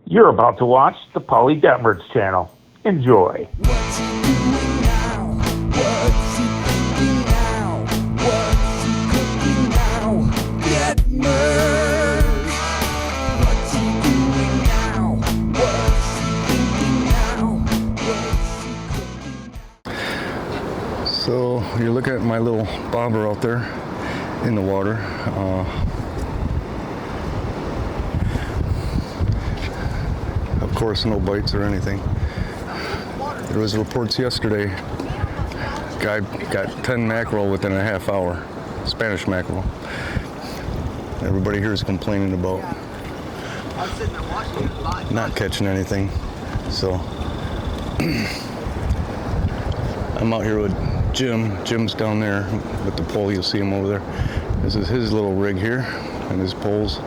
You're about to watch the Polly Detmers channel. Enjoy. What's he doing now? What's he thinking now? What's he cooking now? Detmers. What's he doing now? What's he thinking now? What's he cooking now? So you're looking at my little bobber out there in the water. Of course, no bites or anything. There was reports yesterday, guy got 10 mackerel within a half hour, Spanish mackerel. Everybody here is complaining about not catching anything. So I'm out here with Jim. Jim's down there with the pole. You'll see him over there. This is his little rig here and his poles.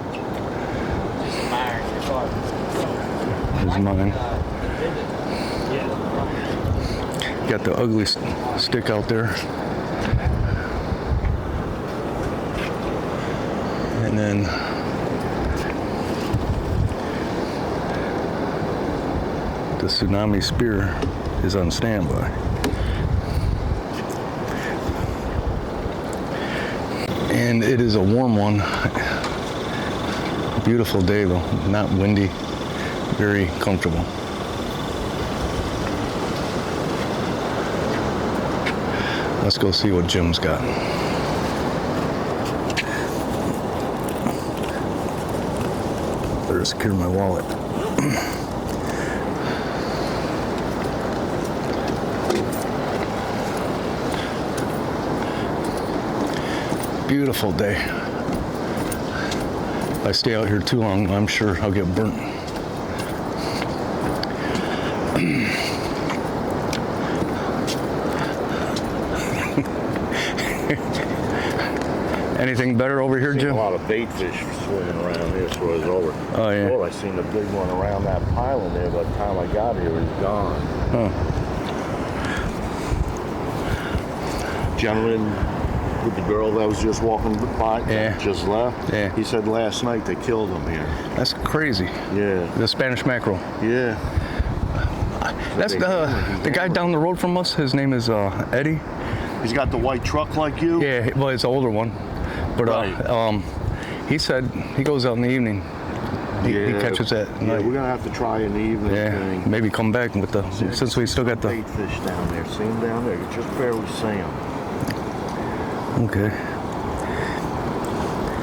Here's mine. Got the ugly stick out there. And then the tsunami spear is on standby. And it is a warm one. Beautiful day though, not windy, very comfortable. Let's go see what Jim's got. Better secure my wallet. Beautiful day. If I stay out here too long, I'm sure I'll get burnt. Anything better over here, Jim? A lot of bait fish swimming around here, so it's over. Oh, yeah. Oh, I seen a big one around that pylon there. By the time I got here, it was gone. Huh. Gentleman with the girl that was just walking by, Yeah. just left. Yeah. He said last night they killed him here. That's crazy. Yeah. The Spanish mackerel. Yeah. That's the guy down the road from us. His name is Eddie. He's got the white truck like you. Yeah, well, it's an older one. But Right. he said he goes out in the evening. He catches that Yeah, night. we're gonna have to try in the evening. Yeah, thing. maybe come back with the, since we still got the. Bait fish down there. See him down there? You just barely see him. Okay.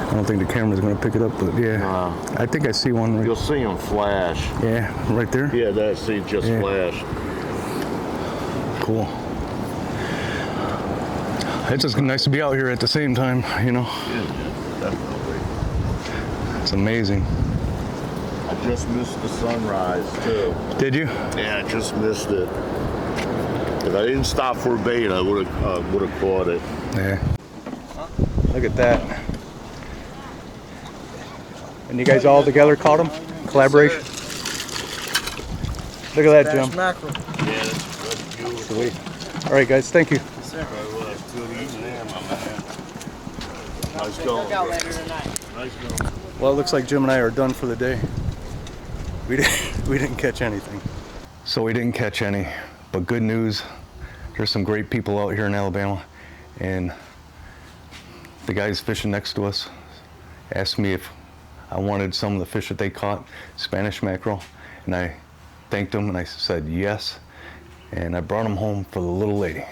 I don't think the camera's gonna pick it up, but yeah. I think I see one. You'll see him flash. Yeah, right there. Yeah, that's it. Just flashed. Cool. It's just nice to be out here at the same time, you know. Yeah, definitely. It's amazing. I just missed the sunrise too. Did you? Yeah, I just missed it. If I didn't stop for a bait, I would have caught it. Yeah. Look at that. And you guys all together caught them? Collaboration? Look at that, Jim. Yeah, that's beautiful. Sweet. All right, guys. Thank you. Nice going. Nice going. Well, it looks like Jim and I are done for the day. We didn't catch anything. So we didn't catch any, but good news. There's some great people out here in Alabama, and the guys fishing next to us asked me if I wanted some of the fish that they caught, Spanish mackerel, and I thanked them and I said yes, and I brought them home for the little lady.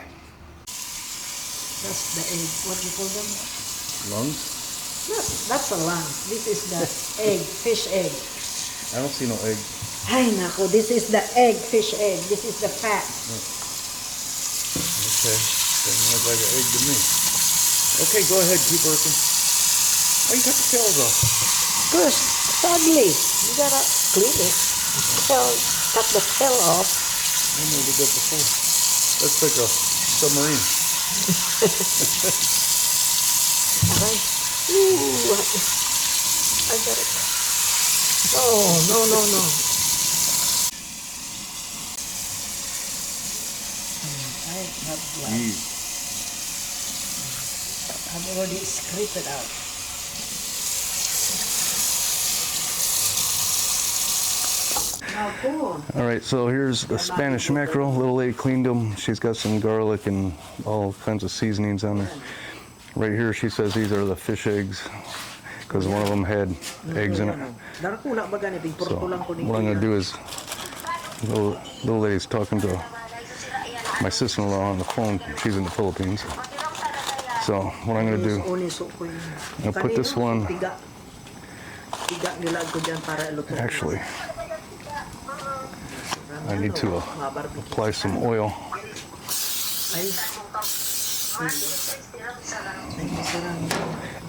That's the egg. What do you call them? Lungs? Yes, that's a lung. This is the egg, fish egg. I don't see no egg. Ay, nako, this is the egg, fish egg. This is the fat. Okay, doesn't look like an egg to me. Okay, go ahead, keep working. Oh, you got the tails off. First, sadly, you gotta clean it. Cut the tail off. I never did that before. That's like a submarine. Aray. Ooh, I got it. Oh, no. I have blood. I've already scraped it out. All right, so here's the Spanish mackerel. Little lady cleaned them. She's got some garlic and all kinds of seasonings on there. Right here, she says these are the fish eggs because one of them had eggs in it. So what I'm gonna do is, little lady's talking to my sister-in-law on the phone. She's in the Philippines. So what I'm gonna do, I'm gonna put this one. Actually, I need to apply some oil.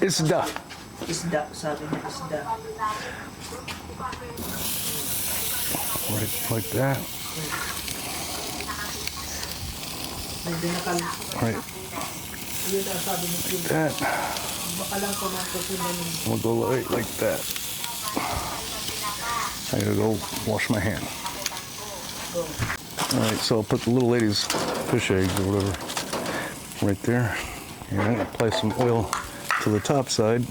Isda. Isda, sabi niya isda. Right like that. Right. Like that. We'll go like that. I gotta go wash my hand. All right, so I'll put the little lady's fish eggs or whatever right there. And I'm gonna apply some oil to the top side.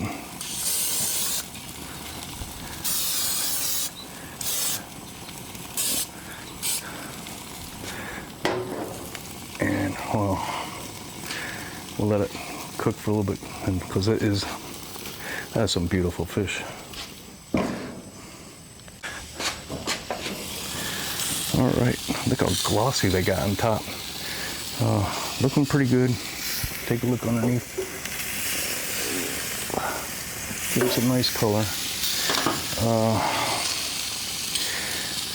And we'll let it cook for a little bit, and because that's some beautiful fish. All right, look how glossy they got on top. Looking pretty good. Take a look underneath. Gives a nice color.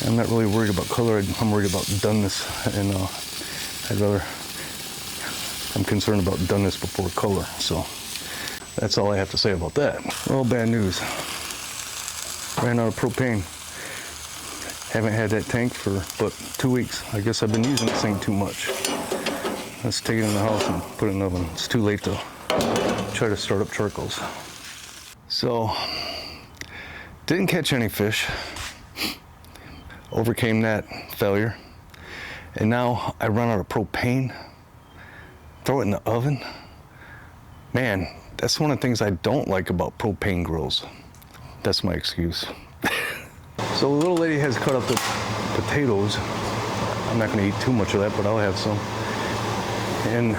I'm not really worried about color. I'm worried about doneness, and I'm concerned about doneness before color. So that's all I have to say about that. Well, bad news. Ran out of propane. Haven't had that tank for but 2 weeks. I guess I've been using this thing too much. Let's take it in the house and put it in the oven. It's too late to try to start up charcoals. So, didn't catch any fish. Overcame that failure. And now I run out of propane. Throw it in the oven. Man, that's one of the things I don't like about propane grills. That's my excuse. So the little lady has cut up the potatoes. I'm not gonna eat too much of that, but I'll have some. And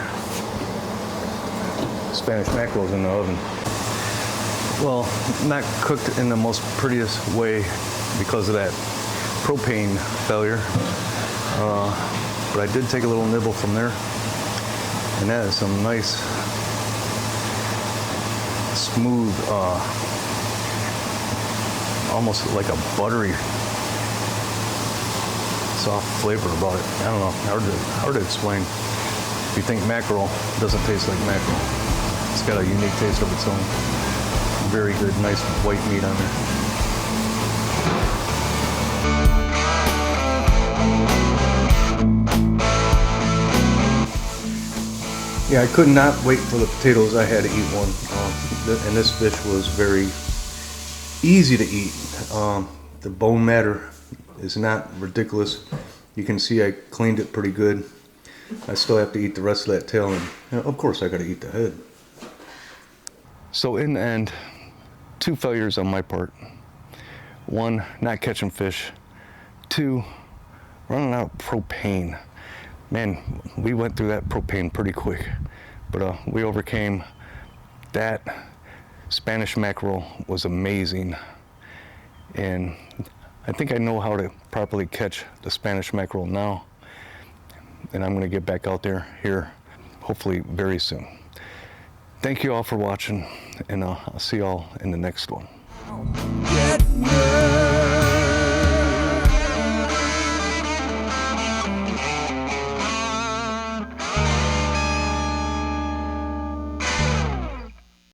Spanish mackerel's in the oven. Well, not cooked in the most prettiest way because of that propane failure. But I did take a little nibble from there. And that is some nice, smooth, almost like a buttery, soft flavor about it. I don't know, hard to explain. If you think mackerel doesn't taste like mackerel, it's got a unique taste of its own. Very good, nice white meat on there. Yeah, I could not wait for the potatoes. I had to eat one. And this fish was very easy to eat. The bone matter is not ridiculous. You can see I cleaned it pretty good. I still have to eat the rest of that tail, and of course I gotta eat the head. So in the end, 2 failures on my part. 1, not catching fish. 2, running out of propane. Man, we went through that propane pretty quick, but we overcame that. Spanish mackerel was amazing, and I think I know how to properly catch the Spanish mackerel now, and I'm gonna get back out there here hopefully very soon. Thank you all for watching, and I'll see y'all in the next one. Get